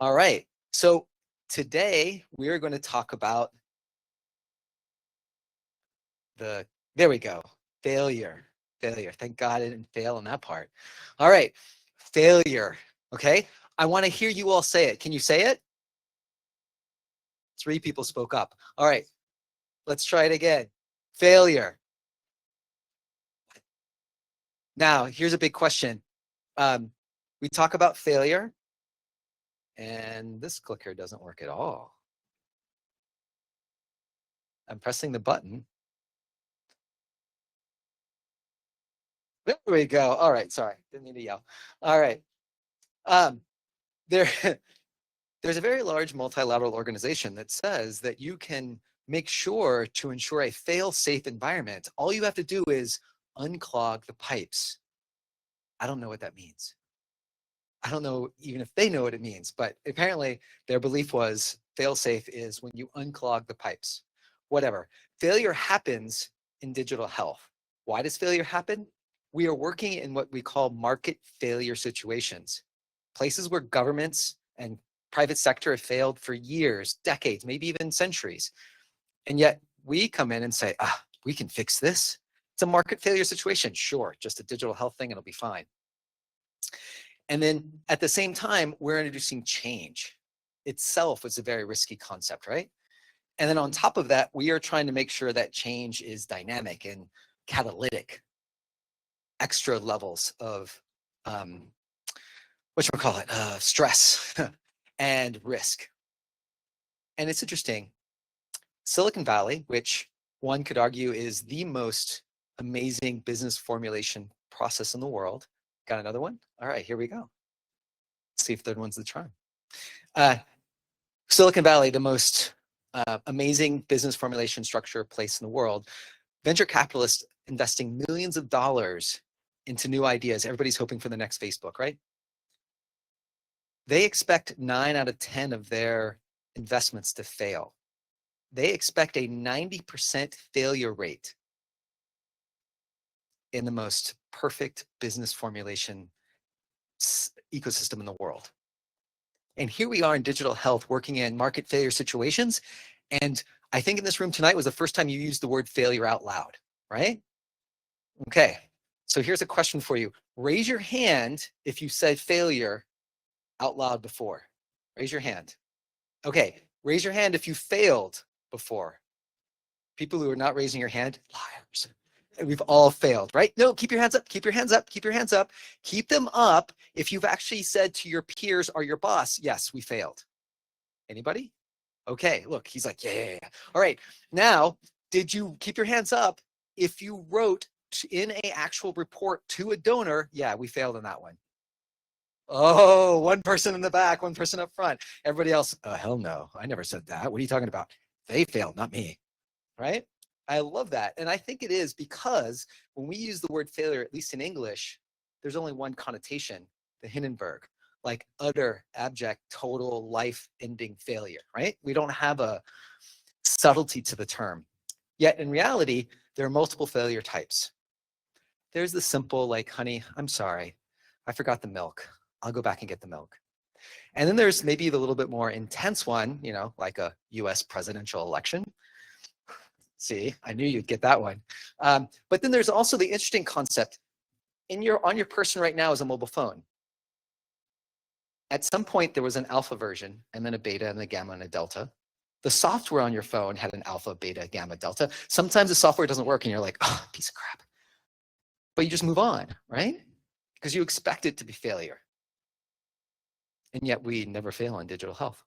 All right. So today we are going to talk about there we go, failure. Failure. Thank God I didn't fail on that part. All right. Failure. Okay. I want to hear you all say it. Can you say it? 3 people spoke up. All right. Let's try it again. Failure. Now, here's a big question. We talk about failure, and this clicker doesn't work at all. I'm pressing the button. There we go. All right. Sorry. Didn't mean to yell. All right. There's a very large multilateral organization that says that you can make sure to ensure a fail-safe environment. All you have to do is unclog the pipes. I don't know what that means. I don't know even if they know what it means, but apparently their belief was fail-safe is when you unclog the pipes. Whatever. Failure happens in digital health. Why does failure happen? We are working in what we call market failure situations, places where governments and private sector have failed for years, decades, maybe even centuries. And yet we come in and say, we can fix this. It's a market failure situation. Sure, just a digital health thing, it'll be fine. And then at the same time, we're introducing change. Itself is a very risky concept, right? And then on top of that, we are trying to make sure that change is dynamic and catalytic, extra levels of stress and risk. And it's interesting. Silicon Valley, which one could argue is the most amazing business formulation process in the world. Got another one? All right, here we go. Let's see if third one's the charm. Silicon Valley, the most amazing business formulation structure place in the world. Venture capitalists investing millions of dollars into new ideas. Everybody's hoping for the next Facebook, right? They expect 9 out of 10 of their investments to fail. They expect a 90% failure rate in the most perfect business formulation ecosystem in the world. And here we are in digital health working in market failure situations. And I think in this room tonight was the first time you used the word failure out loud, right? Okay, so here's a question for you. Raise your hand if you said failure out loud before. Raise your hand. Okay, raise your hand if you failed before. People who are not raising your hand, liars. We've all failed, right? No, keep your hands up, keep your hands up, keep your hands up. Keep them up if you've actually said to your peers or your boss, yes, we failed. Anybody? Okay, look, he's like, yeah. All right, now, did you keep your hands up if you wrote in an actual report to a donor, yeah, we failed on that one. Oh, one person in the back, one person up front. Everybody else, hell no, I never said that. What are you talking about? They failed, not me, right? I love that. And I think it is because when we use the word failure, at least in English, there's only one connotation, the Hindenburg, like utter, abject, total life-ending failure, right? We don't have a subtlety to the term. Yet in reality, there are multiple failure types. There's the simple, like, honey, I'm sorry, I forgot the milk. I'll go back and get the milk. And then there's maybe the little bit more intense one, you know, like a US presidential election. See, I knew you'd get that one. But then there's also the interesting concept. On your person right now is a mobile phone. At some point, there was an alpha version, and then a beta, and a gamma, and a delta. The software on your phone had an alpha, beta, gamma, delta. Sometimes the software doesn't work, and you're like, oh, piece of crap. But you just move on, right? Because you expect it to be failure. And yet we never fail in digital health.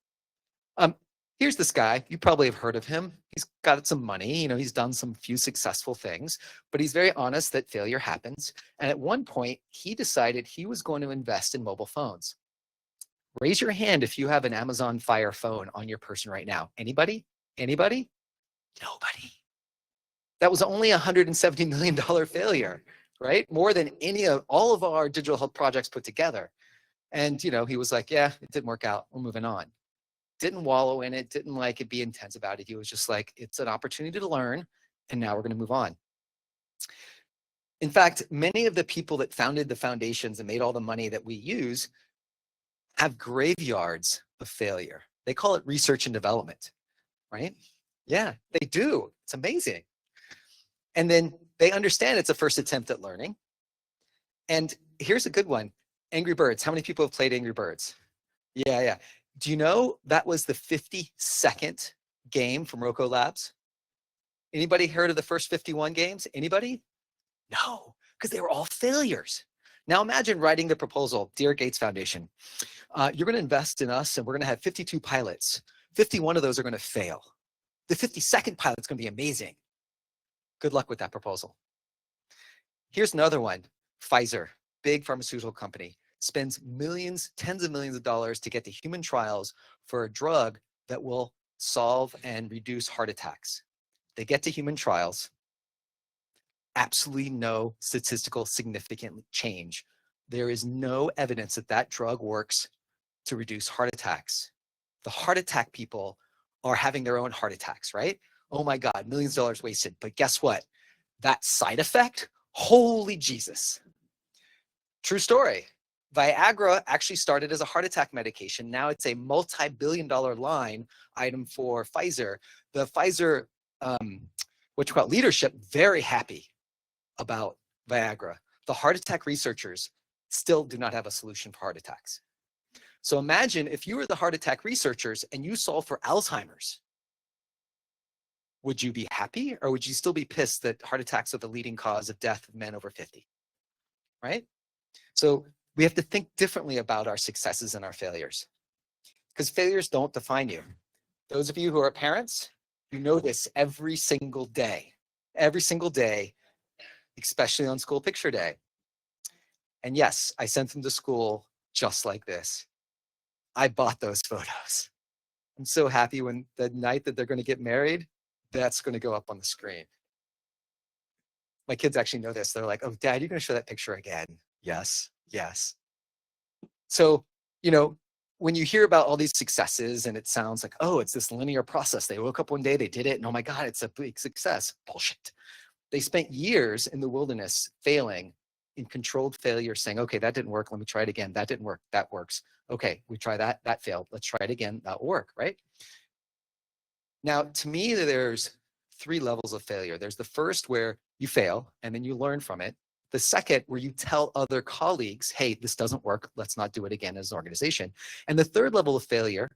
Here's this guy. You probably have heard of him. He's got some money. You know, he's done some few successful things, but he's very honest that failure happens. And at one point, he decided he was going to invest in mobile phones. Raise your hand if you have an Amazon Fire phone on your person right now. Anybody? Anybody? Nobody. That was only a $170 million failure, right? More than all of our digital health projects put together. And, you know, he was like, yeah, it didn't work out. We're moving on. Didn't wallow in it, didn't like it, be intense about it. He was just like, it's an opportunity to learn, and now we're going to move on. In fact, many of the people that founded the foundations and made all the money that we use have graveyards of failure. They call it research and development, right? Yeah, they do. It's amazing. And then they understand it's a first attempt at learning. And here's a good one. Angry Birds. How many people have played Angry Birds? Yeah. Do you know that was the 52nd game from Rocco Labs? Anybody heard of the first 51 games? Anybody? No, because they were all failures. Now imagine writing the proposal, Dear Gates Foundation, you're going to invest in us and we're going to have 52 pilots. 51 of those are going to fail. The 52nd pilot's going to be amazing. Good luck with that proposal. Here's another one. Pfizer, big pharmaceutical company, spends millions, tens of millions of dollars to get to human trials for a drug that will solve and reduce heart attacks. They get to human trials, absolutely no statistical significant change. There is no evidence that that drug works to reduce heart attacks. The heart attack people are having their own heart attacks, right? Oh my God, millions of dollars wasted. But guess what? That side effect, holy Jesus. True story. Viagra actually started as a heart attack medication. Now it's a multi-billion-dollar line item for Pfizer. The Pfizer, leadership, very happy about Viagra. The heart attack researchers still do not have a solution for heart attacks. So imagine if you were the heart attack researchers and you solved for Alzheimer's. Would you be happy, or would you still be pissed that heart attacks are the leading cause of death of men over 50? Right? So we have to think differently about our successes and our failures, because failures don't define you. Those of you who are parents, you know this every single day, especially on school picture day. And yes, I sent them to school just like this. I bought those photos. I'm so happy when the night that they're going to get married, that's going to go up on the screen. My kids actually know this. They're like, oh, Dad, you're going to show that picture again? Yes. So, when you hear about all these successes and it sounds like, oh, it's this linear process. They woke up one day, they did it, and oh my God, it's a big success. Bullshit. They spent years in the wilderness failing, in controlled failure, saying, okay, that didn't work. Let me try it again. That didn't work. That works. Okay, we try that. That failed. Let's try it again. That'll work, right? Now, to me, there's 3 levels of failure. There's the first where you fail and then you learn from it. The second, where you tell other colleagues, hey, this doesn't work. Let's not do it again as an organization. And the third level of failure,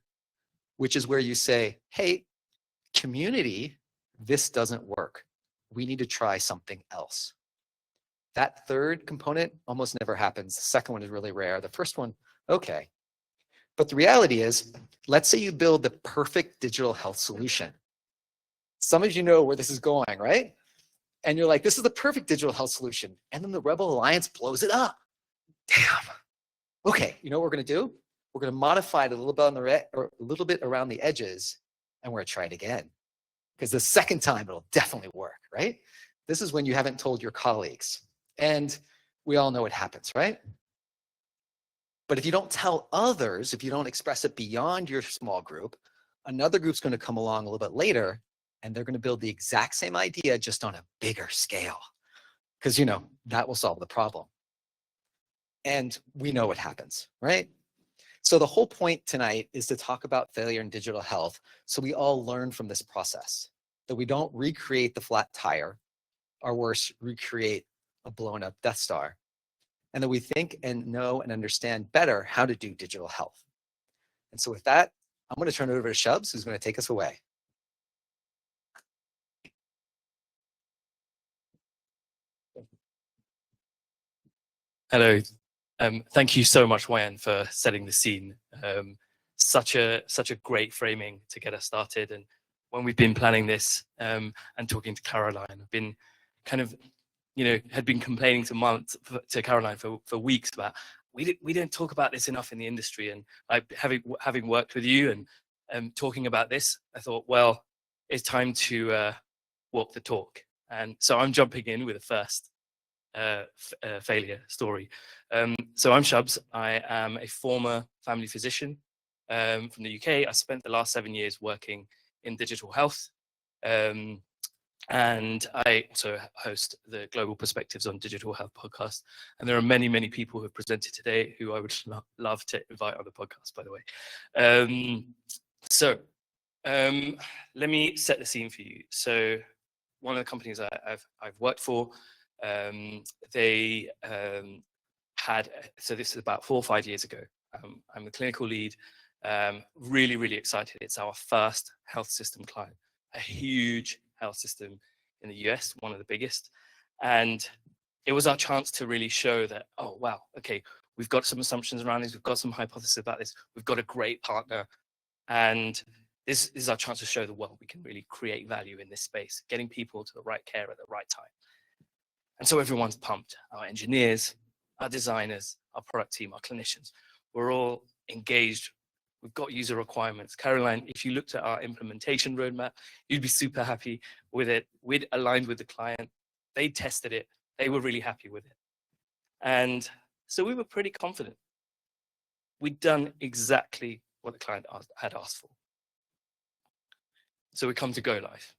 which is where you say, hey, community, this doesn't work. We need to try something else. That third component almost never happens. The second one is really rare. The first one, okay. But the reality is, let's say you build the perfect digital health solution. Some of you know where this is going, right? And you're like, this is the perfect digital health solution. And then the Rebel Alliance blows it up. Damn. Okay, you know what we're going to do? We're going to modify it a little bit around the edges, and we're going to try it again. Because the second time, it'll definitely work, right? This is when you haven't told your colleagues. And we all know what happens, right? But if you don't tell others, if you don't express it beyond your small group, another group's going to come along a little bit later, and they're going to build the exact same idea, just on a bigger scale. Because, that will solve the problem. And we know what happens, right? So the whole point tonight is to talk about failure in digital health, so we all learn from this process, that we don't recreate the flat tire, or worse, recreate a blown up Death Star, and that we think and know and understand better how to do digital health. And so with that, I'm going to turn it over to Shubs, who's going to take us away. Hello. Thank you so much, Wayan, for setting the scene. Such a great framing to get us started. And when we've been planning this and talking to Caroline, I've been kind of, had been complaining to Caroline for weeks about we don't talk about this enough in the industry. And having worked with you and talking about this, I thought, well, it's time to walk the talk. And so I'm jumping in with the first failure story. So I'm Shubs. I am a former family physician from the UK. I spent the last 7 years working in digital health. And I also host the Global Perspectives on Digital Health podcast. And there are many, many people who have presented today who I would love to invite on the podcast, by the way. Let me set the scene for you. So one of the companies I've worked for, they had, so this is about 4 or 5 years ago. I'm the clinical lead, really, really excited. It's our first health system client, a huge health system in the US, one of the biggest. And it was our chance to really show that, oh, wow, okay, we've got some assumptions around this, we've got some hypotheses about this, we've got a great partner. And this is our chance to show the world we can really create value in this space, getting people to the right care at the right time. And so everyone's pumped. Our engineers, our designers, our product team, our clinicians, we're all engaged. We've got user requirements. Caroline, if you looked at our implementation roadmap, you'd be super happy with it. We'd aligned with the client. They tested it. They were really happy with it. And so we were pretty confident. We'd done exactly what the client had asked for. So we come to go live.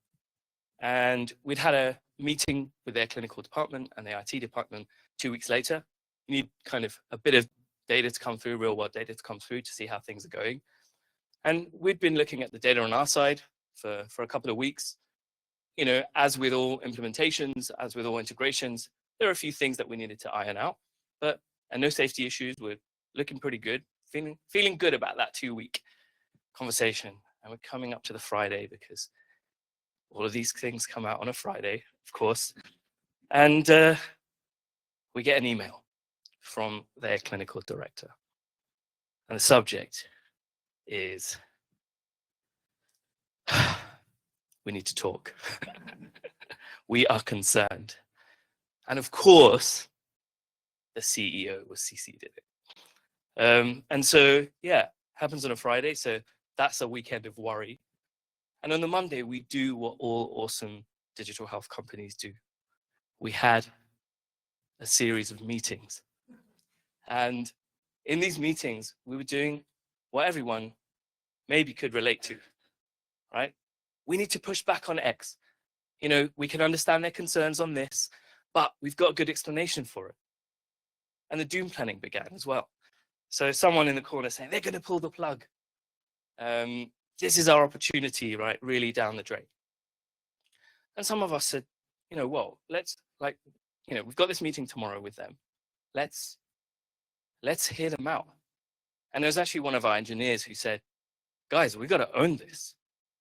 And we'd had a meeting with their clinical department and the IT department 2 weeks later. You need kind of a bit of data to come through, real world data to come through to see how things are going. And we'd been looking at the data on our side for a couple of weeks. You know, as with all implementations, as with all integrations, there are a few things that we needed to iron out, and no safety issues. We're looking pretty good, feeling good about that 2-week conversation. And we're coming up to the Friday because all of these things come out on a Friday, of course. And we get an email from their clinical director. And the subject is, we need to talk. We are concerned. And of course, the CEO was CC'd in it. And so, yeah, happens on a Friday. So that's a weekend of worry. And on the Monday, we do what all awesome digital health companies do. We had a series of meetings. And in these meetings, we were doing what everyone maybe could relate to, right? We need to push back on X. You know, we can understand their concerns on this, but we've got a good explanation for it. And the doom planning began as well. So someone in the corner saying, they're going to pull the plug. This is our opportunity, right? Really down the drain. And some of us said, you know, well, let's we've got this meeting tomorrow with them. Let's hear them out. And there was actually one of our engineers who said, guys, we got to own this.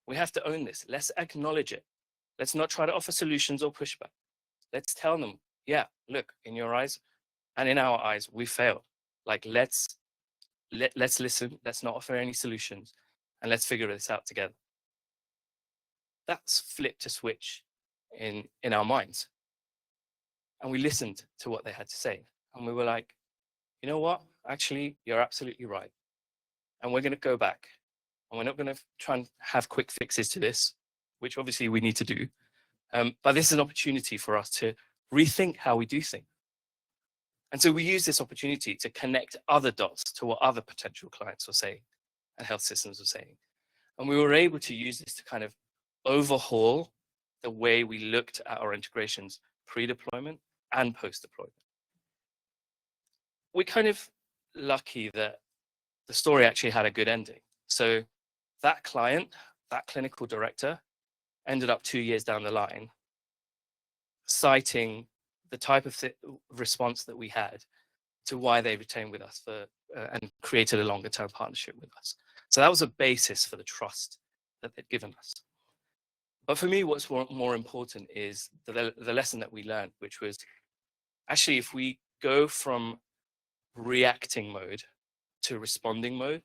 We have to own this. Let's acknowledge it. Let's not try to offer solutions or pushback. Let's tell them, yeah, look, in your eyes and in our eyes, we failed. Like, let's listen. Let's not offer any solutions. And let's figure this out together. That's flipped a switch in our minds. And we listened to what they had to say. And we were like, you know what? Actually, you're absolutely right. And we're going to go back. And we're not going to try and have quick fixes to this, which obviously we need to do. But this is an opportunity for us to rethink how we do things. And so we use this opportunity to connect other dots to what other potential clients were saying and health systems were saying. And we were able to use this to kind of overhaul the way we looked at our integrations pre-deployment and post-deployment. We're kind of lucky that the story actually had a good ending. So that client, that clinical director, ended up 2 years down the line citing the type of response that we had to why they retained with us and created a longer term partnership with us. So that was a basis for the trust that they'd given us. But for me, what's more important is the lesson that we learned, which was actually if we go from reacting mode to responding mode,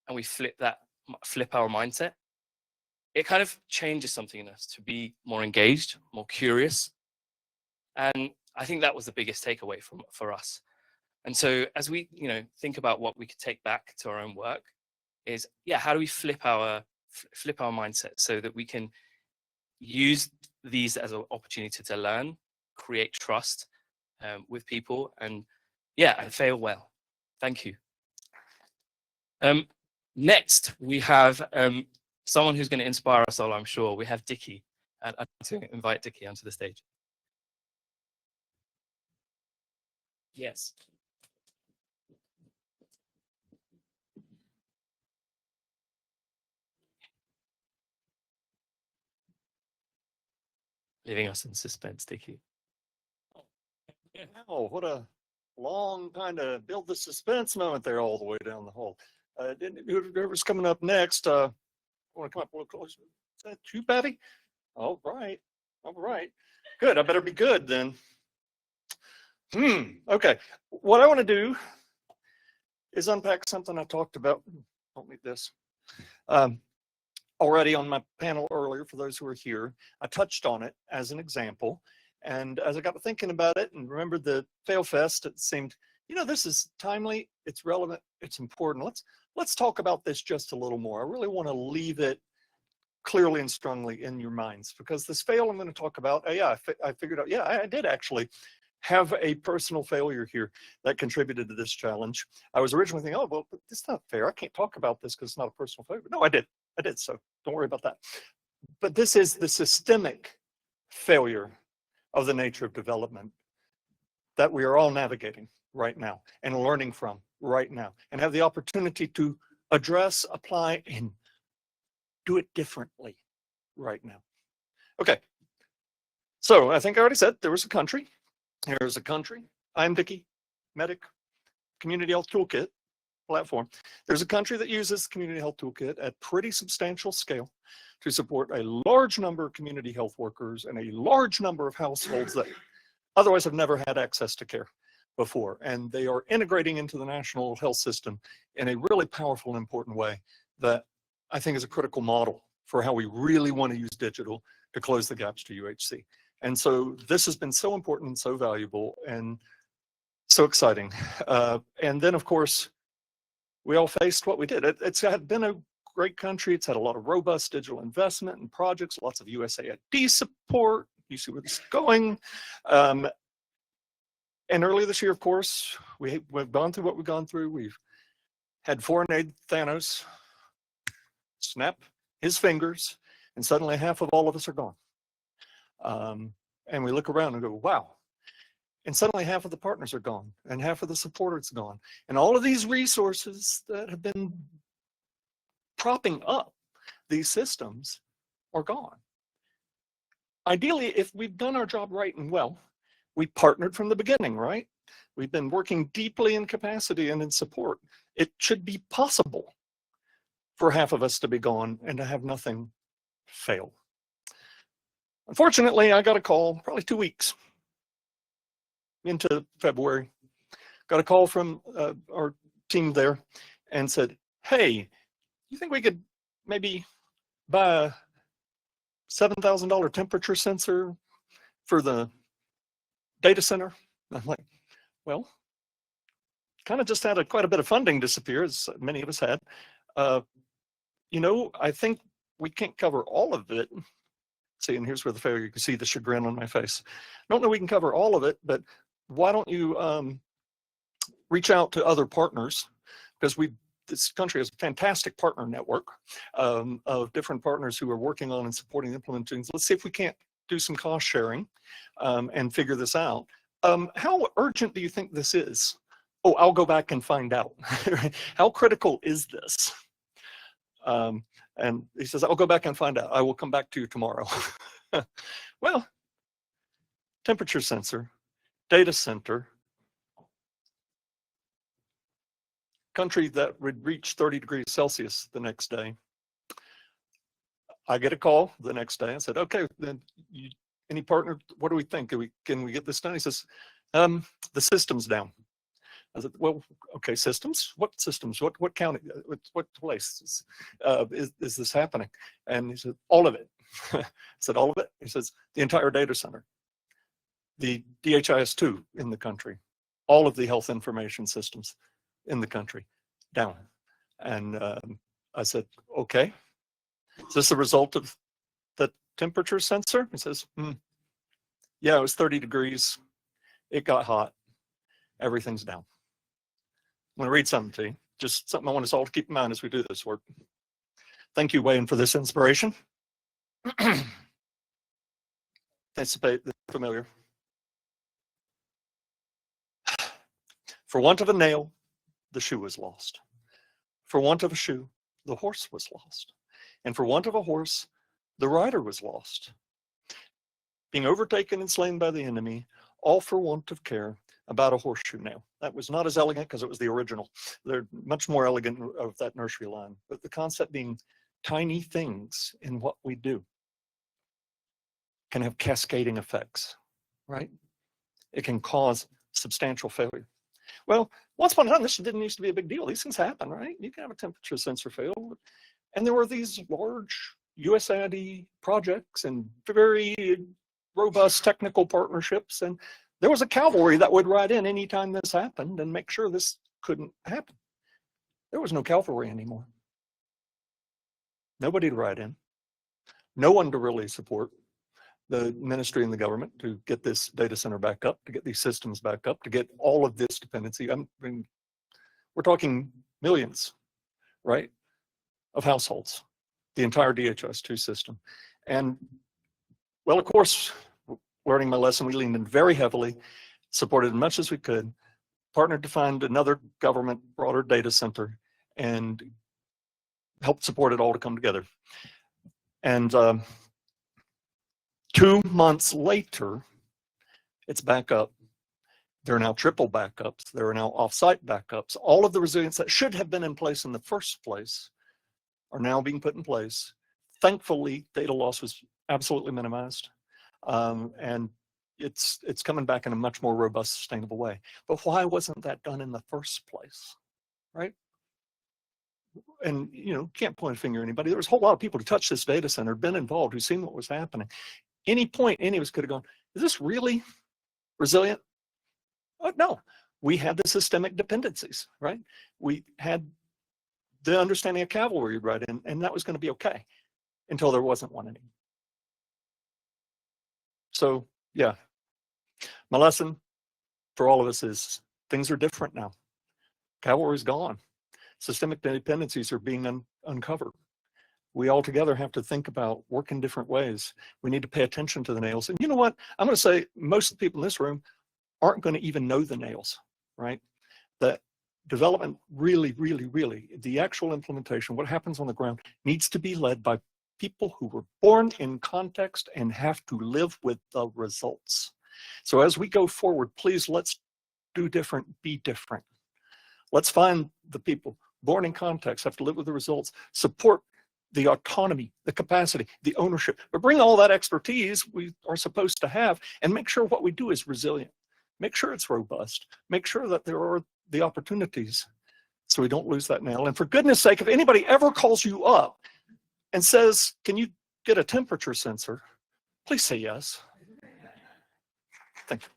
and we flip our mindset, it kind of changes something in us to be more engaged, more curious. And I think that was the biggest takeaway for us. And so as we, think about what we could take back to our own work is, how do we flip our mindset so that we can use these as an opportunity to learn, create trust with people, and fail well. Thank you. Next, we have someone who's going to inspire us all, I'm sure. We have Dickie. And I'd like to invite Dickie onto the stage. Yes. Leaving us in suspense, Dickie. Oh, what a long kind of build the suspense moment there all the way down the hall. Whoever's coming up next, want to come up a little closer? Is that you, Patty? All right. All right. Good. I better be good then. Okay. What I want to do is unpack something I talked about. Don't need this. Already on my panel earlier, for those who are here, I touched on it as an example. And as I got to thinking about it and remembered the FailFest, it seemed, this is timely, it's relevant, it's important. Let's talk about this just a little more. I really want to leave it clearly and strongly in your minds, because this fail I'm going to talk about, I figured out, I did actually have a personal failure here that contributed to this challenge. I was originally thinking, oh, well, it's not fair. I can't talk about this because it's not a personal failure. No, I did. So don't worry about that. But this is the systemic failure of the nature of development that we are all navigating right now and learning from right now, and have the opportunity to address, apply, and do it differently right now. Okay, so I think I already said there was a country. Here's a country. I'm Dickie, Medic, Community Health Toolkit platform. There's a country that uses Community Health Toolkit at pretty substantial scale to support a large number of community health workers and a large number of households that otherwise have never had access to care before. And they are integrating into the national health system in a really powerful and important way that I think is a critical model for how we really want to use digital to close the gaps to UHC. And so this has been so important and so valuable and so exciting. And then, of course, we all faced what we did. It's been a great country. It's had a lot of robust digital investment and projects, lots of USAID support. You see where this is going. And earlier this year, of course, we've gone through what we've gone through. We've had foreign aid Thanos snap his fingers, and suddenly half of all of us are gone. And we look around and go, wow. And suddenly half of the partners are gone, and half of the support is gone. And all of these resources that have been propping up these systems are gone. Ideally, if we've done our job right and well, we partnered from the beginning, right? We've been working deeply in capacity and in support. It should be possible for half of us to be gone and to have nothing fail. Unfortunately, I got a call probably 2 weeks into February, got a call from our team there and said, hey, you think we could maybe buy a $7,000 temperature sensor for the data center? And I'm like, well, kind of just had quite a bit of funding disappear, as many of us had. I think we can't cover all of it. See, and here's where the failure, you can see the chagrin on my face. I don't know we can cover all of it, but why don't you reach out to other partners? Because this country has a fantastic partner network of different partners who are working on and supporting implementing. Let's see if we can't do some cost sharing and figure this out. How urgent do you think this is? Oh, I'll go back and find out. How critical is this? And he says, I'll go back and find out. I will come back to you tomorrow. Well, temperature sensor, data center, country that would reach 30 degrees Celsius the next day. I get a call the next day and said, okay, then any partner, what do we think? Can we get this done? He says, the system's down. I said, well, okay, systems? What systems? What county? What place is this happening? And he said, all of it. I said, all of it? He says, the entire data center, the DHIS2 in the country, all of the health information systems in the country, down. And I said, okay, is this a result of the temperature sensor? He says, yeah, it was 30 degrees. It got hot. Everything's down. I'm going to read something to you, just something I want us all to keep in mind as we do this work. Thank you, Wayne, for this inspiration. anticipate this familiar. For want of a nail, the shoe was lost. For want of a shoe, the horse was lost. And for want of a horse, the rider was lost. Being overtaken and slain by the enemy, all for want of care about a horseshoe nail. That was not as elegant because it was the original. They're much more elegant of that nursery line. But the concept being tiny things in what we do can have cascading effects, right? It can cause substantial failure. Well, once upon a time, this didn't used to be a big deal. These things happen, right? You can have a temperature sensor fail. And there were these large USAID projects and very robust technical partnerships. And there was a cavalry that would ride in anytime this happened and make sure this couldn't happen. There was no cavalry anymore. Nobody to ride in. No one to really support the ministry and the government to get this data center back up, to get these systems back up, to get all of this dependency. I mean, we're talking millions, right, of households, the entire DHIS2 system. And well, of course, learning my lesson, we leaned in very heavily, supported as much as we could, partnered to find another government broader data center, and helped support it all to come together. And 2 months later, it's back up. There are now triple backups. There are now off-site backups. All of the resilience that should have been in place in the first place are now being put in place. Thankfully, data loss was absolutely minimized. And it's coming back in a much more robust, sustainable way. But why wasn't that done in the first place, right? And, you know, can't point a finger at anybody. There was a whole lot of people who touched this data center, been involved, who've seen what was happening. Any point, any of us could have gone, is this really resilient? Oh, no, we had the systemic dependencies, right? We had the understanding of cavalry right in, and that was going to be okay until there wasn't one anymore. So, yeah, my lesson for all of us is things are different now. Cavalry's gone. Systemic dependencies are being uncovered. We all together have to think about work in different ways. We need to pay attention to the nails. And you know what? I'm going to say most of the people in this room aren't going to even know the nails, right? The development really, the actual implementation, what happens on the ground, needs to be led by people who were born in context and have to live with the results. So as we go forward, please let's do different, be different. Let's find the people born in context, have to live with the results, support the autonomy, the capacity, the ownership, but bring all that expertise we are supposed to have and make sure what we do is resilient. Make sure it's robust. Make sure that there are the opportunities so we don't lose that nail. And for goodness sake, if anybody ever calls you up and says, can you get a temperature sensor? Please say yes. Thank you.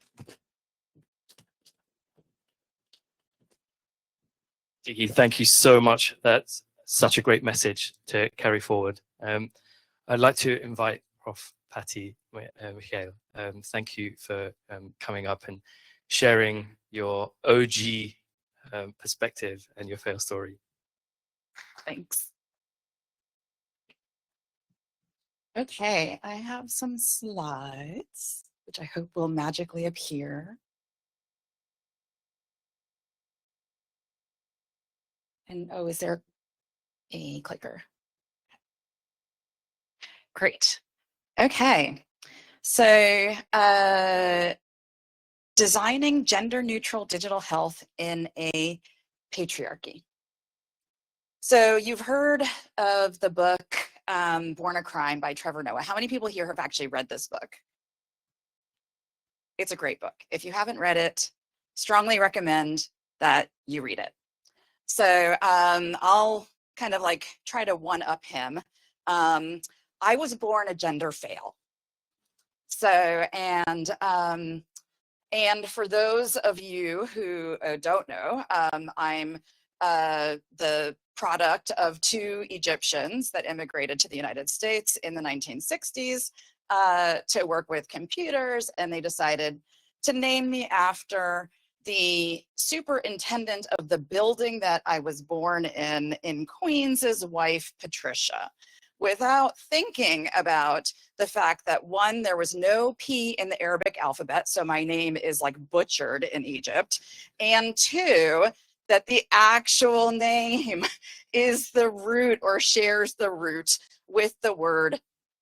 Gigi, thank you so much. That's such a great message to carry forward. I'd like to invite Prof. Patty Michael. Thank you for coming up and sharing your OG perspective and your fail story. Thanks. Okay, I have some slides, which I hope will magically appear. And oh, is there a clicker? Great. Okay, so designing gender neutral digital health in a patriarchy. So you've heard of the book Born a Crime by Trevor Noah. How many people here have actually read this book? It's a great book. If you haven't read it, strongly recommend that you read it. So I'll kind of like try to one-up him. I was born a gender fail. So, and for those of you who don't know, I'm the product of 2 Egyptians that immigrated to the United States in the 1960s to work with computers, and they decided to name me after the superintendent of the building that I was born in Queens' wife, Patricia. without thinking about the fact that, one, there was no P in the Arabic alphabet, so my name is like butchered in Egypt, and two, that the actual name is the root or shares the root with the word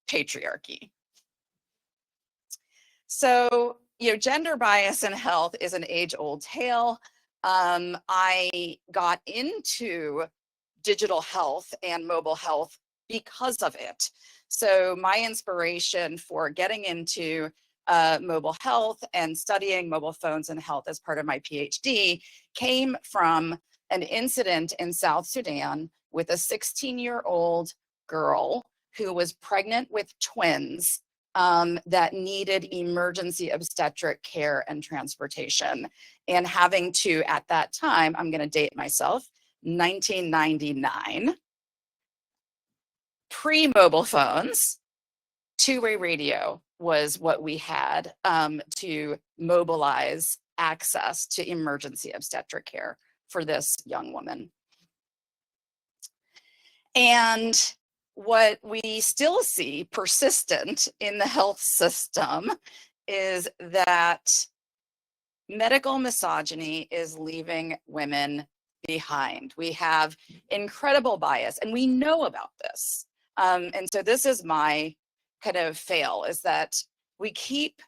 patriarchy. So, gender bias in health is an age-old tale. I got into digital health and mobile health because of it. So my inspiration for getting into mobile health and studying mobile phones and health as part of my PhD came from an incident in South Sudan with a 16-year-old girl who was pregnant with twins that needed emergency obstetric care and transportation, and having to, at that time, I'm going to date myself, 1999, pre-mobile phones, two-way radio was what we had to mobilize access to emergency obstetric care for this young woman. And what we still see persistent in the health system is that medical misogyny is leaving women behind. We have incredible bias, and we know about this. And so this is my kind of fail, is that we keep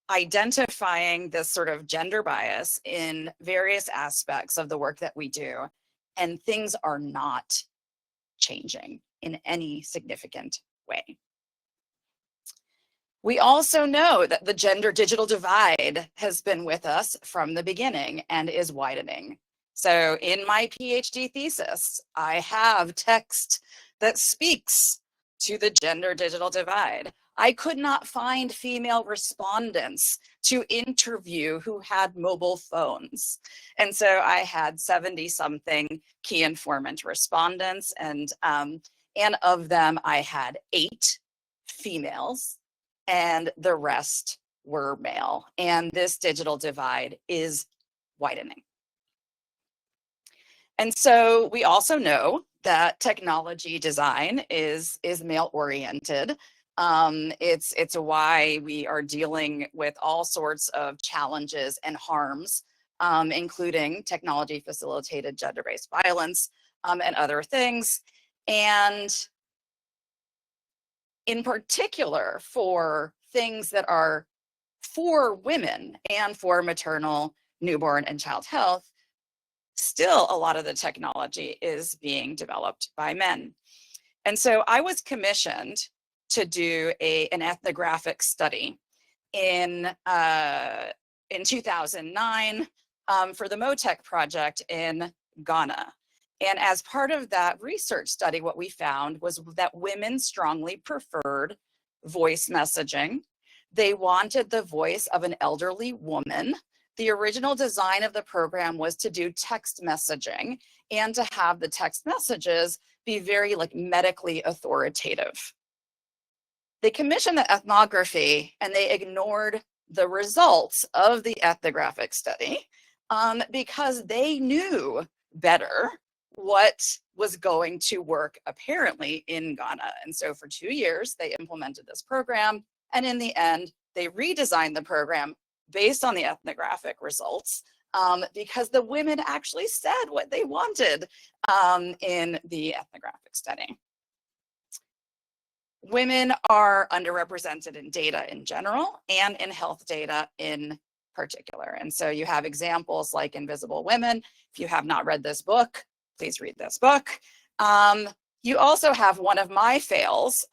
identifying this sort of gender bias in various aspects of the work that we do, and things are not changing in any significant way. We also know that the gender digital divide has been with us from the beginning and is widening. So in my PhD thesis, I have text that speaks to the gender digital divide. I could not find female respondents to interview who had mobile phones. And so I had 70-something key informant respondents, and of them I had 8 females, and the rest were male. And this digital divide is widening. And so we also know that technology design is male-oriented. It's why we are dealing with all sorts of challenges and harms, including technology-facilitated gender-based violence and other things. And in particular, for things that are for women and for maternal, newborn, and child health, still a lot of the technology is being developed by men. And so I was commissioned to do an ethnographic study in 2009 for the MoTech project in Ghana. And as part of that research study, what we found was that women strongly preferred voice messaging. They wanted the voice of an elderly woman. The original design of the program was to do text messaging and to have the text messages be very medically authoritative. They commissioned the ethnography and they ignored the results of the ethnographic study because they knew better what was going to work apparently in Ghana. And so for 2 years, they implemented this program. And in the end, they redesigned the program based on the ethnographic results because the women actually said what they wanted in the ethnographic study. Women are underrepresented in data in general and in health data in particular. And so you have examples like Invisible Women. If you have not read this book, please read this book. You also have one of my fails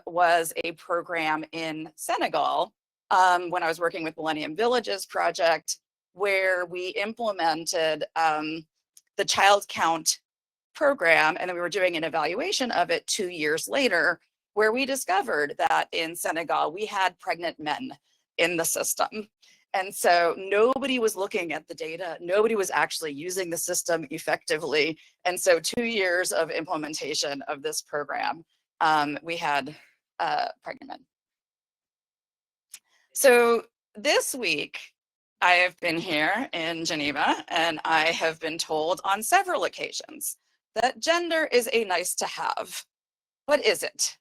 was a program in Senegal when I was working with Millennium Villages Project, where we implemented the child count program, and then we were doing an evaluation of it 2 years later, where we discovered that in Senegal, we had pregnant men in the system. And so nobody was looking at the data. Nobody was actually using the system effectively. And so 2 years of implementation of this program, we had pregnant men. So this week, I have been here in Geneva, and I have been told on several occasions that gender is a nice to have. But is it?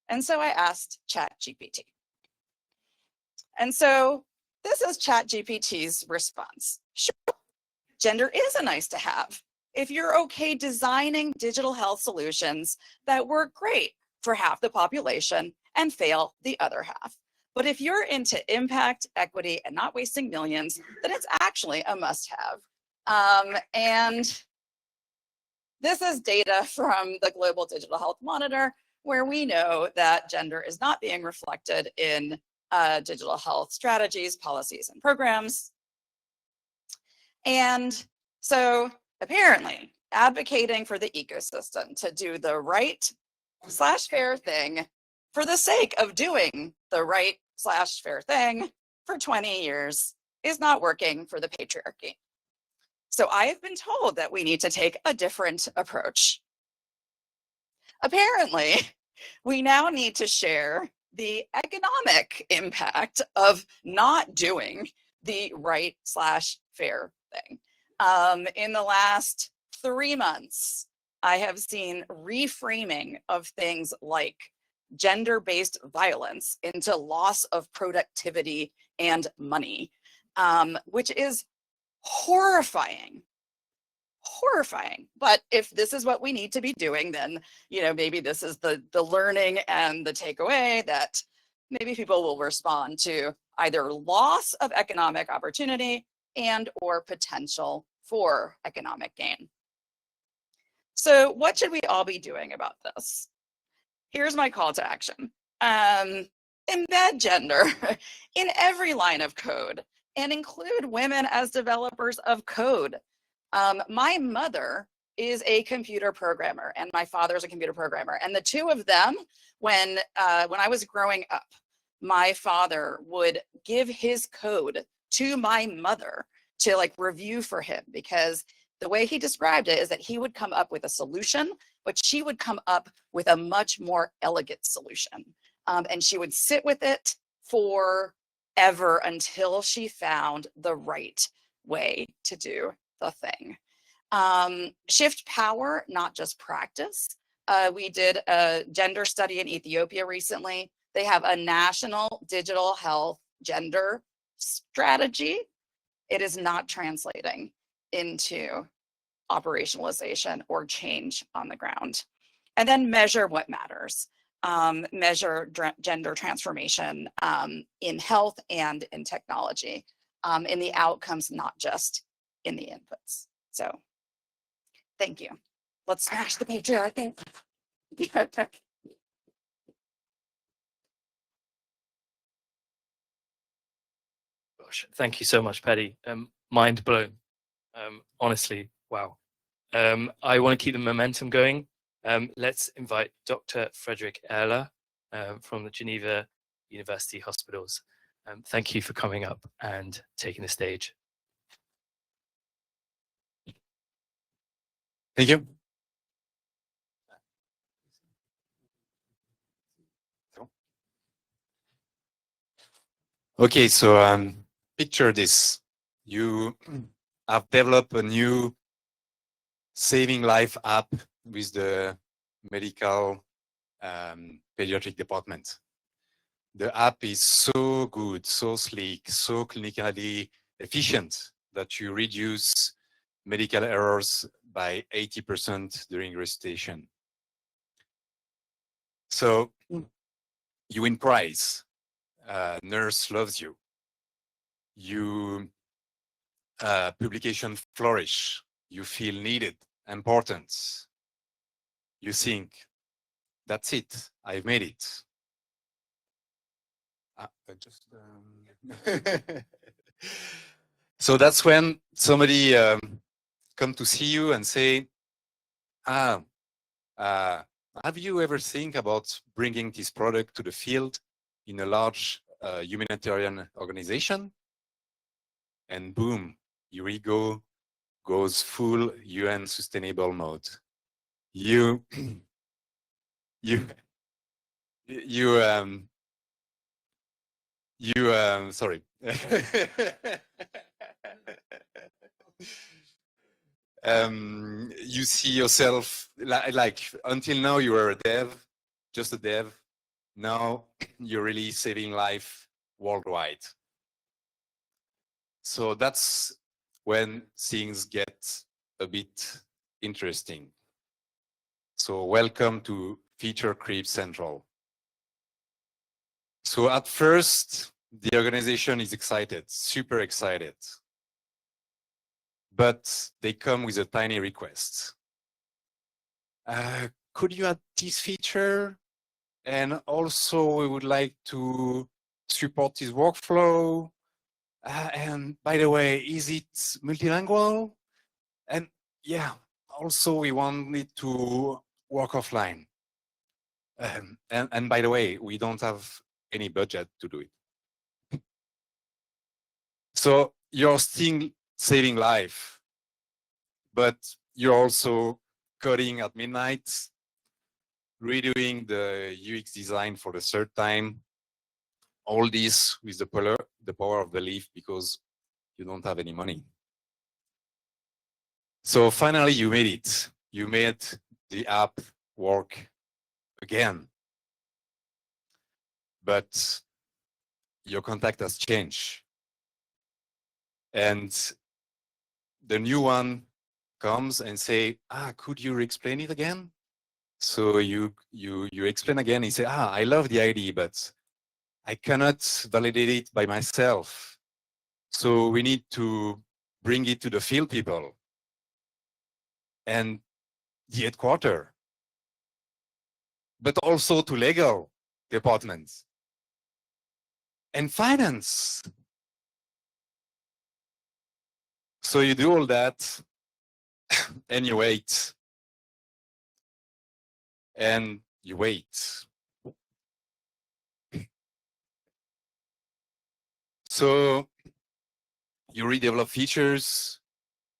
And so I asked ChatGPT. And so this is ChatGPT's response. Sure, gender is a nice to have if you're okay designing digital health solutions that work great for half the population and fail the other half. But if you're into impact, equity, and not wasting millions, then it's actually a must-have. And this is data from the Global Digital Health Monitor, where we know that gender is not being reflected in digital health strategies, policies, and programs. And so apparently advocating for the ecosystem to do the right/fair thing for the sake of doing the right/fair thing for 20 years is not working for the patriarchy. So I have been told that we need to take a different approach. Apparently, we now need to share the economic impact of not doing the right/fair thing. In the last 3 months, I have seen reframing of things like gender-based violence into loss of productivity and money, which is horrifying. But if this is what we need to be doing, then maybe this is the learning and the takeaway, that maybe people will respond to either loss of economic opportunity and or potential for economic gain. So what should we all be doing about this? Here's my call to action. Embed gender in every line of code and include women as developers of code. My mother is a computer programmer and my father's a computer programmer. And the two of them, when I was growing up, my father would give his code to my mother to review for him, because the way he described it is that he would come up with a solution, but she would come up with a much more elegant solution. And she would sit with it forever until she found the right way to do the thing. Shift power, not just practice. We did a gender study in Ethiopia recently. They have a national digital health gender strategy. It is not translating into operationalization or change on the ground. And then measure what matters. Measure gender transformation in health and in technology, in the outcomes, not just in the inputs. So thank you. Let's smash the patriarchy. Gosh, thank you so much, Paddy. Mind blown. Honestly, wow. I want to keep the momentum going. Let's invite Dr. Frederick Erler from the Geneva University Hospitals. Thank you for coming up and taking the stage. Thank you. Okay, so picture this. You have developed a new saving life app with the medical pediatric department. The app is so good, so sleek, so clinically efficient that you reduce medical errors by 80% during resuscitation. So you win prize. Nurse loves you. You publication flourish. You feel needed, important. You think, that's it, I've made it. So that's when somebody come to see you and say, have you ever think about bringing this product to the field in a large humanitarian organization? And boom, your ego goes full UN sustainable mode. Sorry. You see yourself like until now you were a dev, just a dev, now you're really saving life worldwide. So that's when things get a bit interesting. So welcome to Feature Creep Central. So at first, the organization is excited, super excited. But they come with a tiny request. Could you add this feature? And also we would like to support this workflow. And by the way, is it multilingual? And yeah, also we want it to work offline. And by the way, we don't have any budget to do it. So you're still saving life, but you're also coding at midnight, redoing the UX design for the third time, all this with the power of belief because you don't have any money. So finally you made it. You made the app work again. But your contact has changed. And the new one comes and say, could you explain it again? So you explain again, you say, I love the idea, but I cannot validate it by myself. So we need to bring it to the field people and the headquarters, but also to legal departments and finance. So you do all that and you wait. And you wait. So you redevelop features,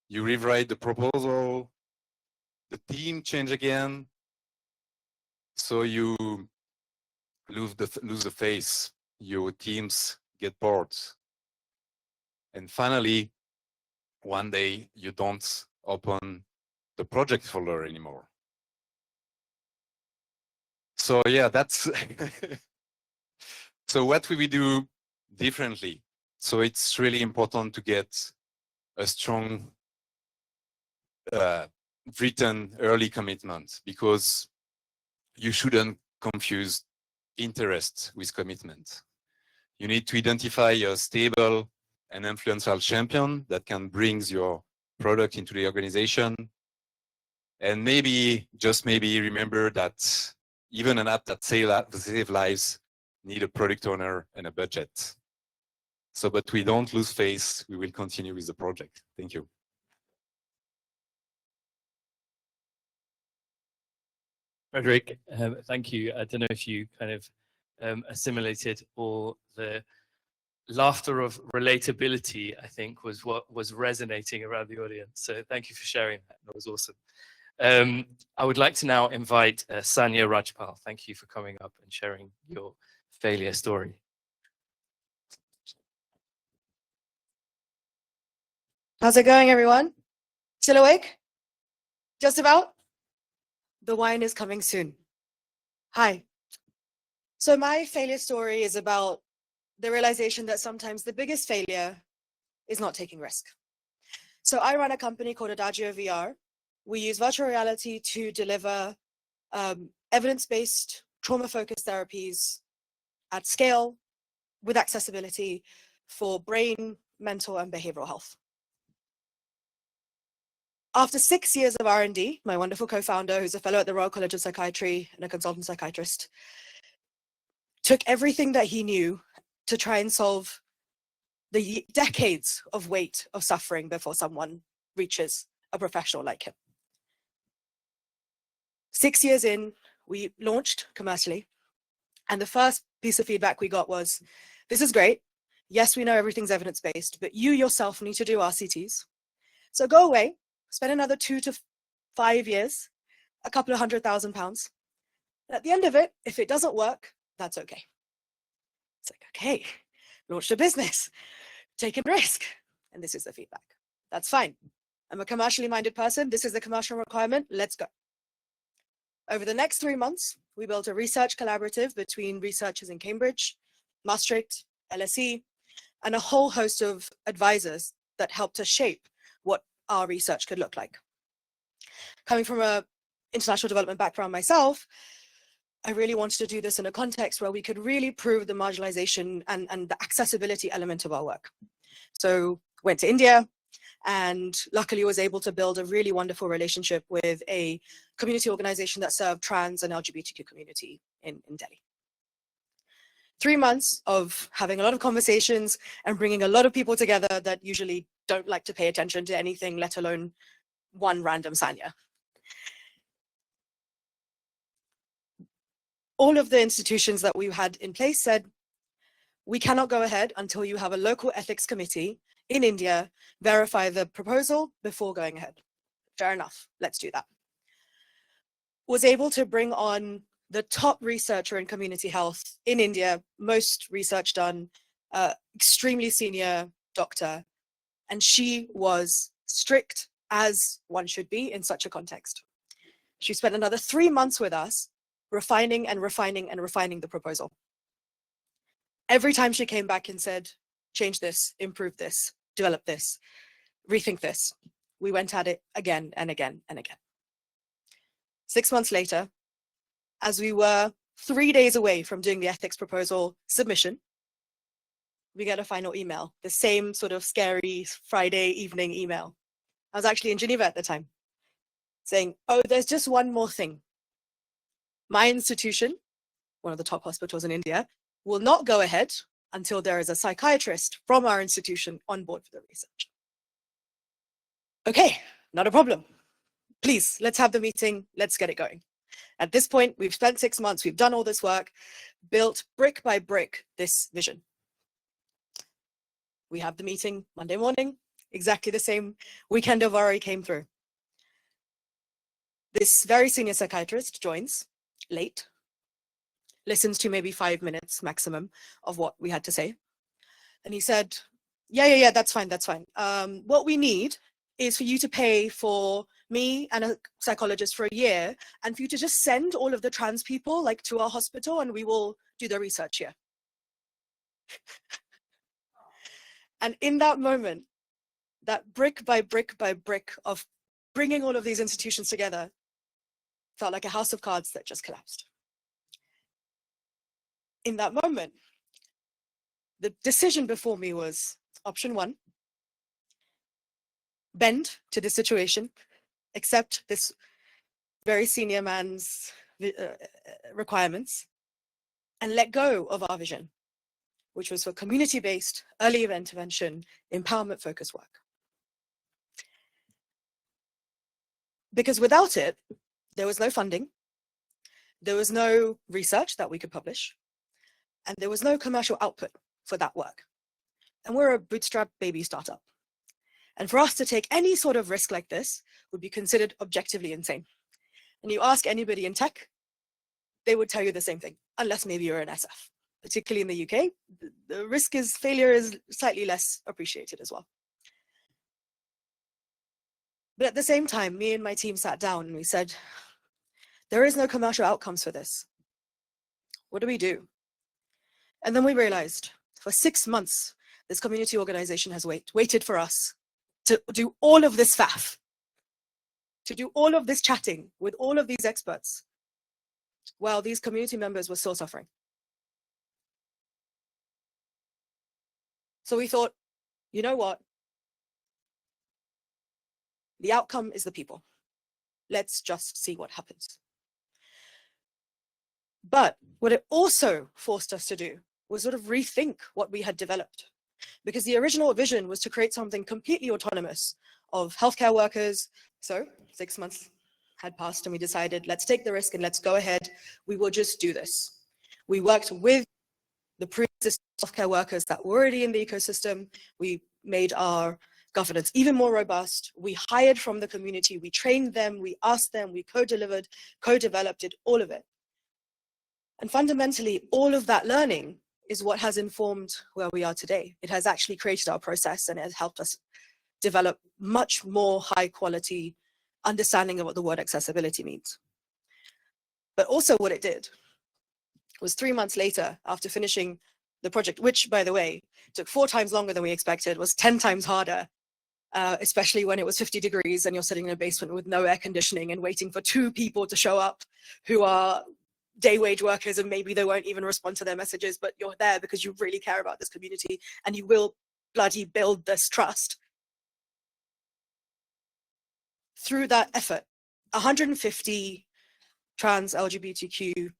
you rewrite the proposal, the team change again. So you lose the face, your teams get bored. And finally, one day you don't open the project folder anymore. So yeah, that's so what will we do differently? So it's really important to get a strong written early commitment, because you shouldn't confuse interest with commitment. You need to identify a stable and influential champion that can bring your product into the organization. And maybe, just maybe, remember that even an app that saves lives need a product owner and a budget. So, but we don't lose face. We will continue with the project. Thank you. Frederick, thank you. I don't know if you kind of assimilated all the laughter of relatability, I think, was what was resonating around the audience. So thank you for sharing that. That was awesome. I would like to now invite Sanya Rajpal. Thank you for coming up and sharing your failure story. How's it going, everyone? Still awake? Just about? The wine is coming soon. Hi. So my failure story is about the realization that sometimes the biggest failure is not taking risk. So I run a company called Adagio VR. We use virtual reality to deliver evidence-based, trauma-focused therapies at scale with accessibility for brain, mental, and behavioral health. After 6 years of R&D, my wonderful co-founder, who's a fellow at the Royal College of Psychiatry and a consultant psychiatrist, took everything that he knew to try and solve the decades of weight of suffering before someone reaches a professional like him. 6 years in, we launched commercially, and the first piece of feedback we got was, this is great. Yes, we know everything's evidence-based, but you yourself need to do RCTs. So go away, spend another 2 to 5 years, a couple of £100,000. At the end of it, if it doesn't work, that's okay. It's like, okay, launched a business, taken risk, and this is the feedback. That's fine. I'm a commercially minded person. This is the commercial requirement. Let's go. Over the next 3 months, we built a research collaborative between researchers in Cambridge, Maastricht, LSE, and a whole host of advisors that helped us shape what our research could look like. Coming from an international development background myself, I really wanted to do this in a context where we could really prove the marginalization and the accessibility element of our work. So went to India and luckily was able to build a really wonderful relationship with a community organization that served trans and LGBTQ community in Delhi. 3 months of having a lot of conversations and bringing a lot of people together that usually don't like to pay attention to anything, let alone one random Sanya. All of the institutions that we had in place said, we cannot go ahead until you have a local ethics committee in India verify the proposal before going ahead. Fair enough, let's do that. Was able to bring on the top researcher in community health in India, most research done, extremely senior doctor, and she was strict as one should be in such a context. She spent another 3 months with us, refining and refining and refining the proposal. Every time she came back and said, change this, improve this, develop this, rethink this, we went at it again and again and again. 6 months later, as we were 3 days away from doing the ethics proposal submission, we get a final email, the same sort of scary Friday evening email. I was actually in Geneva at the time, saying, oh, there's just one more thing. My institution, one of the top hospitals in India, will not go ahead until there is a psychiatrist from our institution on board for the research. Okay, not a problem. Please, let's have the meeting, let's get it going. At this point, we've spent 6 months, we've done all this work, built brick by brick this vision. We have the meeting Monday morning, exactly the same weekend of Vari came through. This very senior psychiatrist joins late, listens to maybe 5 minutes maximum of what we had to say. And he said, yeah, that's fine. What we need is for you to pay for me and a psychologist for a year and for you to just send all of the trans people like to our hospital and we will do the research here. And in that moment, that brick by brick by brick of bringing all of these institutions together felt like a house of cards that just collapsed. In that moment, the decision before me was option one, bend to the situation, accept this very senior man's requirements, and let go of our vision, which was for community-based, early intervention, empowerment-focused work. Because without it, there was no funding, there was no research that we could publish, and there was no commercial output for that work. And we're a bootstrap baby startup. And for us to take any sort of risk like this would be considered objectively insane. And you ask anybody in tech, they would tell you the same thing, unless maybe you're an SF. Particularly in the UK, the failure is slightly less appreciated as well. But at the same time, me and my team sat down and we said, there is no commercial outcomes for this. What do we do? And then we realized for 6 months, this community organization has waited for us to do all of this faff, to do all of this chatting with all of these experts, while these community members were still suffering. So we thought, you know what? The outcome is the people. Let's just see what happens. But what it also forced us to do was sort of rethink what we had developed. Because the original vision was to create something completely autonomous of healthcare workers. So 6 months had passed and we decided, let's take the risk and let's go ahead. We will just do this. We worked with the pre-existing healthcare workers that were already in the ecosystem. We made our governance even more robust. We hired from the community. We trained them. We asked them. We co-delivered, co-developed it, all of it. And fundamentally, all of that learning is what has informed where we are today. It has actually created our process and it has helped us develop much more high quality understanding of what the word accessibility means. But also what it did was 3 months later, after finishing the project, which, by the way, took 4 times longer than we expected, was 10 times harder, especially when it was 50 degrees and you're sitting in a basement with no air conditioning and waiting for 2 people to show up who are day wage workers, and maybe they won't even respond to their messages, but you're there because you really care about this community and you will bloody build this trust. Through that effort, 150 trans LGBTQ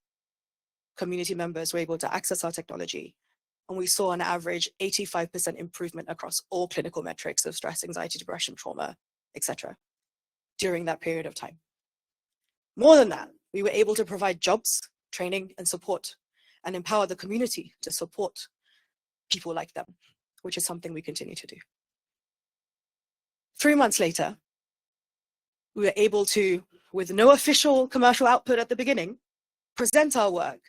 community members were able to access our technology, and we saw on average 85% improvement across all clinical metrics of stress, anxiety, depression, trauma, etc. during that period of time. More than that, we were able to provide jobs, training, and support, and empower the community to support people like them, which is something we continue to do. 3 months later, we were able to, with no official commercial output at the beginning, present our work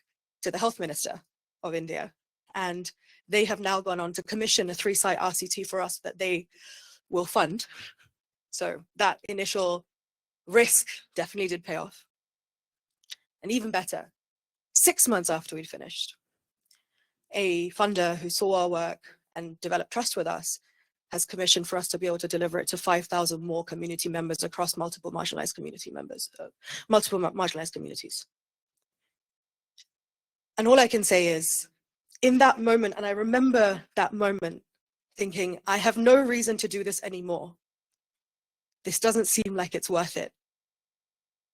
to the Health Minister of India. And they have now gone on to commission a 3-site RCT for us that they will fund. So that initial risk definitely did pay off. And even better, 6 months after we'd finished, a funder who saw our work and developed trust with us has commissioned for us to be able to deliver it to 5,000 more community members across multiple marginalized communities. And all I can say is, in that moment, and I remember that moment thinking, I have no reason to do this anymore. This doesn't seem like it's worth it.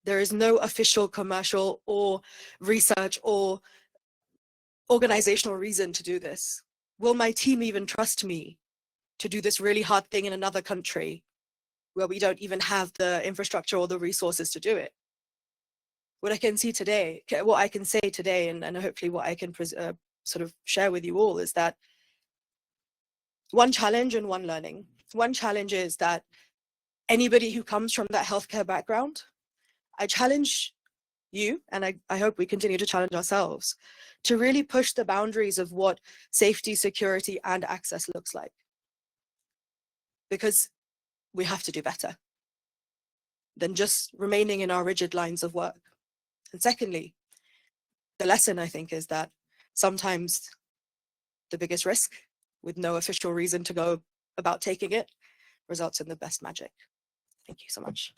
There is no official commercial or research or organizational reason to do this. Will my team even trust me to do this really hard thing in another country where we don't even have the infrastructure or the resources to do it? What I can say today, and hopefully what I can sort of share with you all, is that one challenge and one learning. One challenge is that anybody who comes from that healthcare background, I challenge you, and I hope we continue to challenge ourselves, to really push the boundaries of what safety, security, and access looks like. Because we have to do better than just remaining in our rigid lines of work. And secondly, the lesson, I think, is that sometimes the biggest risk, with no official reason to go about taking it, results in the best magic. Thank you so much.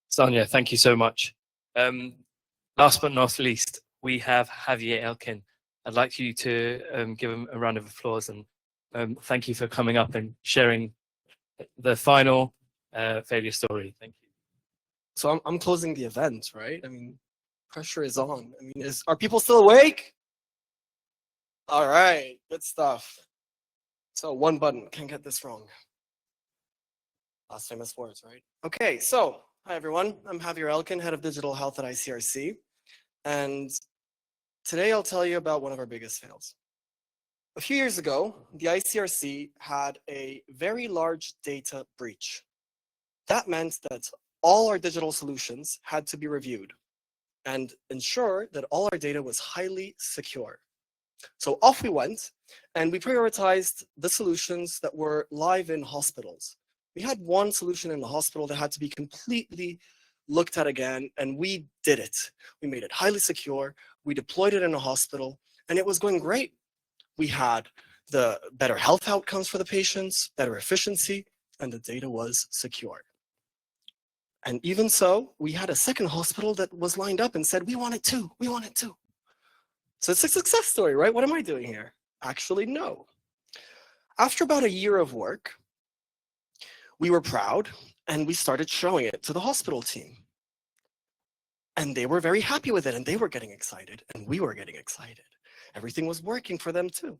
Sonia, thank you so much. Last but not least, we have Javier Elkin. I'd like you to give him a round of applause, and thank you for coming up and sharing the final failure story. Thank you. So I'm closing the event, right? I mean, pressure is on. I mean, are people still awake? All right, good stuff. So one button, can't get this wrong. Last famous words, right? Okay, so hi everyone. I'm Javier Elkin, Head of Digital Health at ICRC. And today I'll tell you about one of our biggest fails. A few years ago, the ICRC had a very large data breach. That meant that all our digital solutions had to be reviewed and ensure that all our data was highly secure. So off we went, and we prioritized the solutions that were live in hospitals. We had one solution in the hospital that had to be completely looked at again, and we did it. We made it highly secure, we deployed it in a hospital, and it was going great. We had the better health outcomes for the patients, better efficiency, and the data was secure. And even so, we had a second hospital that was lined up and said, we want it too, we want it too. So it's a success story, right? What am I doing here? Actually, no. After about a year of work, we were proud and we started showing it to the hospital team. And they were very happy with it, and they were getting excited, and we were getting excited. Everything was working for them too.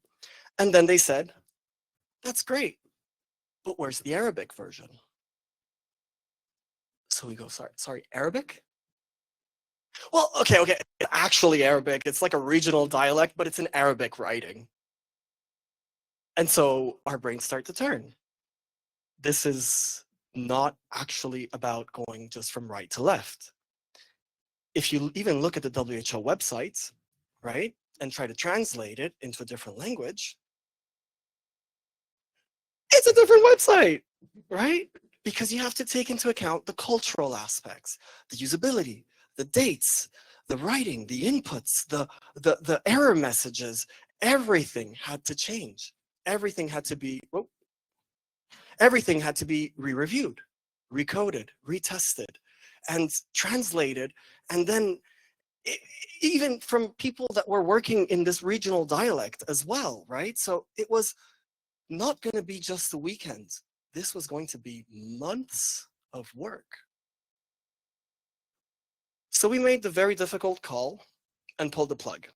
And then they said, that's great, but where's the Arabic version? So we go, sorry, Arabic? Well, okay, actually Arabic, it's like a regional dialect, but it's in Arabic writing. And so our brains start to turn. This is not actually about going just from right to left. If you even look at the WHO website, right, and try to translate it into a different language, it's a different website, right? Because you have to take into account the cultural aspects, the usability, the dates, the writing, the inputs, the error messages. Everything had to change. Everything had to be re-reviewed, recoded, retested, and translated. And then even from people that were working in this regional dialect as well, right? So it was not going to be just a weekend. This was going to be months of work. So we made the very difficult call and pulled the plug.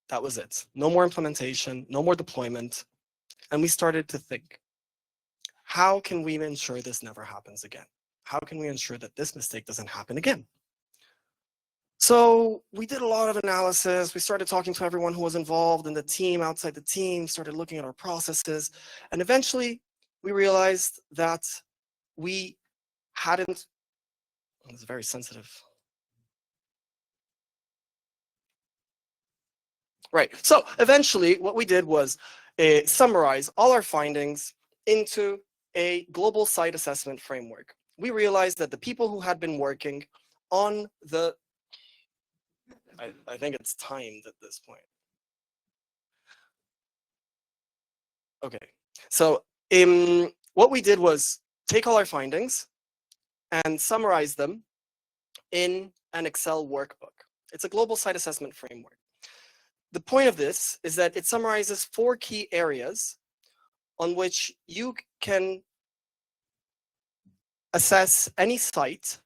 That was it. No more implementation, no more deployment. And we started to think, how can we ensure this never happens again? How can we ensure that this mistake doesn't happen again? So we did a lot of analysis. We started talking to everyone who was involved in the team, outside the team, started looking at our processes. And eventually we realized that we hadn't, it's very sensitive. Right, so eventually what we did was summarize all our findings into a global site assessment framework. We realized that the people who had been working on the, I think it's timed at this point. Okay, so what we did was take all our findings and summarize them in an Excel workbook. It's a global site assessment framework. The point of this is that it summarizes 4 key areas on which you can assess any site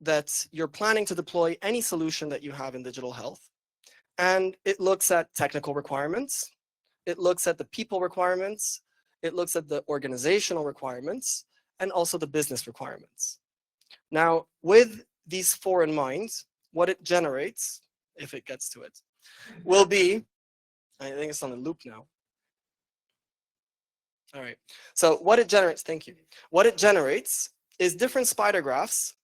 that you're planning to deploy any solution that you have in digital health. And it looks at technical requirements. It looks at the people requirements. It looks at the organizational requirements and also the business requirements. Now, with these 4 in mind, what it generates, if it gets to it, will be, I think it's on a loop now. All right, so what it generates, thank you. What it generates is different spider graphs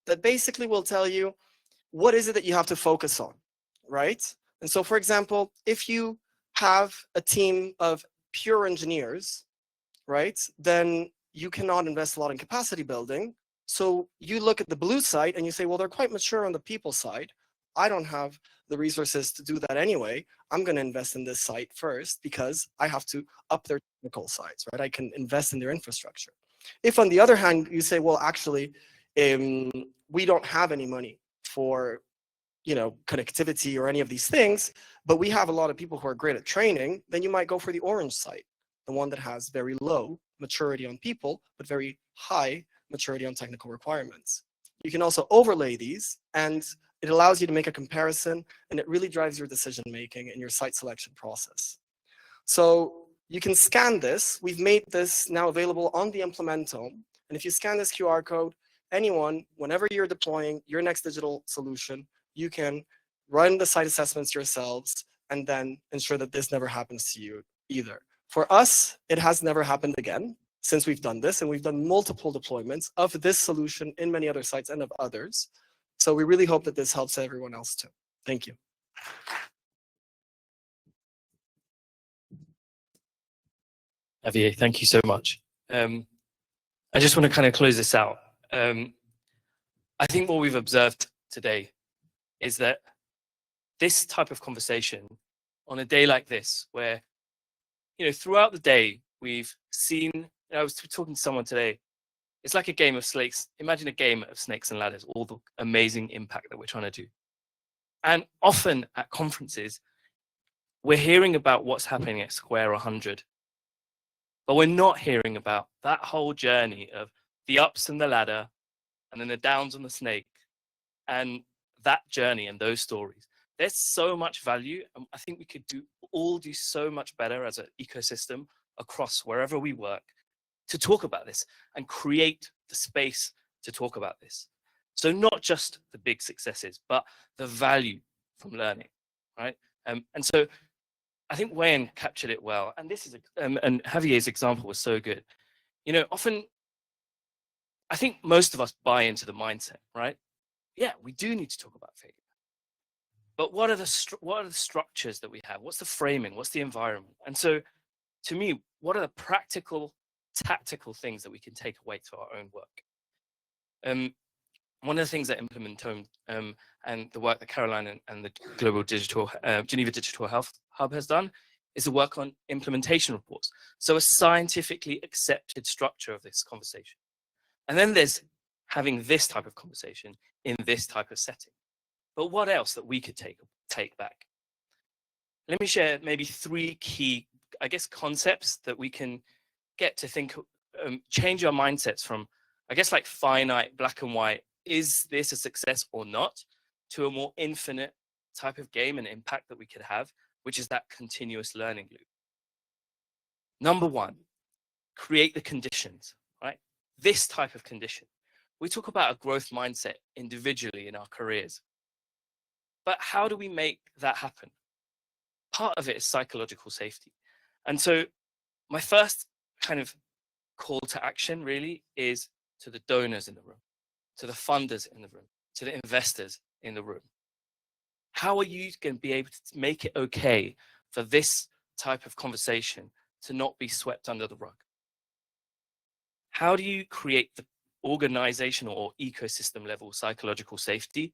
that basically will tell you what is it that you have to focus on, right? And so, for example, if you have a team of pure engineers, right, then you cannot invest a lot in capacity building. So you look at the blue side and you say, well, they're quite mature on the people side. I don't have the resources to do that anyway. I'm going to invest in this site first because I have to up their technical sides, right? I can invest in their infrastructure. If on the other hand, you say, well, actually, we don't have any money for, connectivity or any of these things, but we have a lot of people who are great at training, then you might go for the orange site, the one that has very low maturity on people, but very high maturity on technical requirements. You can also overlay these, and it allows you to make a comparison, and it really drives your decision making and your site selection process. So you can scan this. We've made this now available on the Implementome. And if you scan this QR code, anyone, whenever you're deploying your next digital solution, you can run the site assessments yourselves and then ensure that this never happens to you either. For us, it has never happened again since we've done this, and we've done multiple deployments of this solution in many other sites and of others. So we really hope that this helps everyone else too. Thank you. Javier, thank you so much. I just want to kind of close this out. I think what we've observed today is that this type of conversation on a day like this, where, throughout the day, we've seen, I was talking to someone today, it's like a game of snakes. Imagine a game of snakes and ladders, all the amazing impact that we're trying to do. And often at conferences, we're hearing about what's happening at Square 100, but we're not hearing about that whole journey of the ups and the ladder, and then the downs on the snake, and that journey and those stories. There's so much value, and I think we could do so much better as an ecosystem across wherever we work to talk about this and create the space to talk about this. So not just the big successes, but the value from learning, right? And so I think Wayne captured it well, and this is and Javier's example was so good. Often I think most of us buy into the mindset, right? Yeah, we do need to talk about failure, but what are the structures that we have? What's the framing? What's the environment? And so to me, what are the practical, tactical things that we can take away to our own work? One of the things that Implementome and the work that Caroline and the Global Digital Geneva Digital Health Hub has done is the work on implementation reports. So a scientifically accepted structure of this conversation. And then there's having this type of conversation in this type of setting. But what else that we could take back? Let me share maybe 3 key, I guess, concepts that we can get to think, change our mindsets from, I guess, like finite, black and white, is this a success or not, to a more infinite type of game and impact that we could have, which is that continuous learning loop. Number 1, create the conditions, right? This type of condition. We talk about a growth mindset individually in our careers, but how do we make that happen? Part of it is psychological safety. And so my first kind of call to action really is to the donors in the room, to the funders in the room, to the investors in the room. How are you going to be able to make it okay for this type of conversation to not be swept under the rug? How do you create the organizational or ecosystem level psychological safety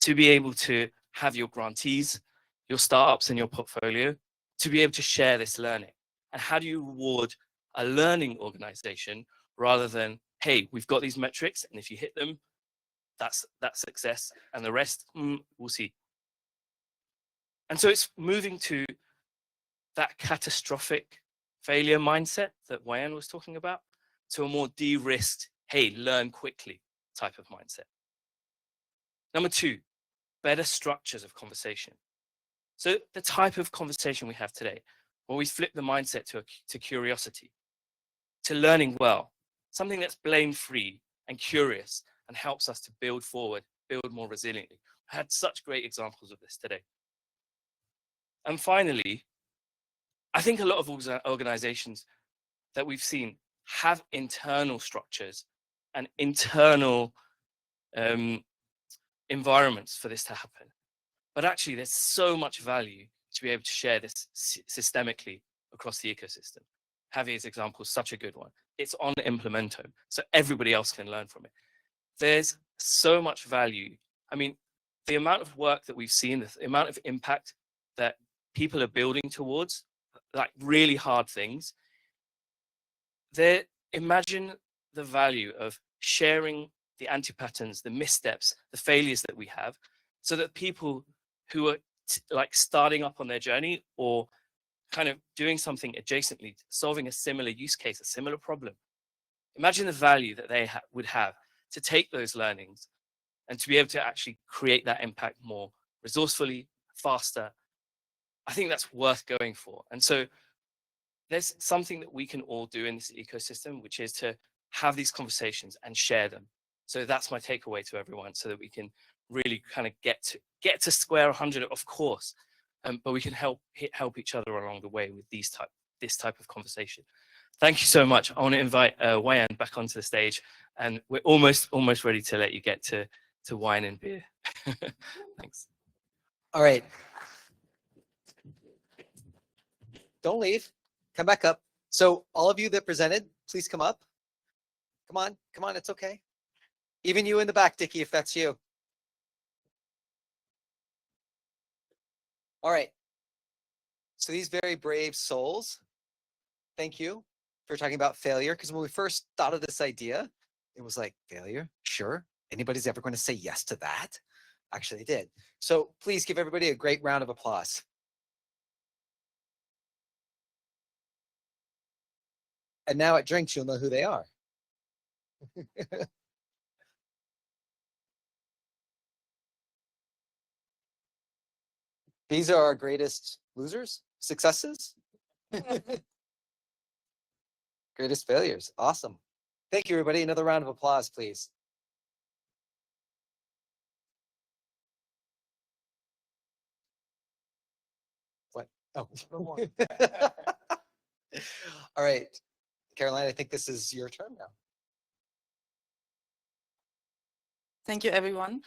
to be able to have your grantees, your startups in your portfolio, to be able to share this learning? And how do you reward a learning organization rather than, hey, we've got these metrics, and if you hit them, that's success, and the rest, we'll see. And so it's moving to that catastrophic failure mindset that Wayan was talking about, to a more de-risked, hey, learn quickly type of mindset. Number 2, better structures of conversation. So the type of conversation we have today, where we flip the mindset to curiosity, to learning well, something that's blame-free and curious and helps us to build forward, build more resiliently. I had such great examples of this today. And finally, I think a lot of organizations that we've seen have internal structures and internal environments for this to happen. But actually, there's so much value to be able to share this systemically across the ecosystem. Javier's example is such a good one. It's on Implementome, so everybody else can learn from it. There's so much value. I mean, the amount of work that we've seen, the amount of impact that people are building towards, like really hard things, imagine the value of sharing the anti-patterns, the missteps, the failures that we have, so that people who are like starting up on their journey or kind of doing something adjacently, solving a similar use case, a similar problem. Imagine the value that they would have to take those learnings and to be able to actually create that impact more resourcefully, faster. I think that's worth going for. And so there's something that we can all do in this ecosystem, which is to have these conversations and share them. So that's my takeaway to everyone, so that we can really kind of get to square 100, of course, but we can help each other along the way with this type of conversation. Thank you so much. I want to invite Wayan back onto the stage, and we're almost ready to let you get to wine and beer. Thanks. All right. Don't leave. Come back up. So all of you that presented, please come up. Come on, it's okay. Even you in the back, Dickie, if that's you. All right. So these very brave souls, thank you for talking about failure. Because when we first thought of this idea, it was like, failure? Sure. Anybody's ever going to say yes to that? Actually, they did. So please give everybody a great round of applause. And now at drinks, you'll know who they are. These are our greatest losers, successes, greatest failures. Awesome. Thank you, everybody. Another round of applause, please. What? Oh, all right. Caroline, I think this is your turn now. Thank you, everyone.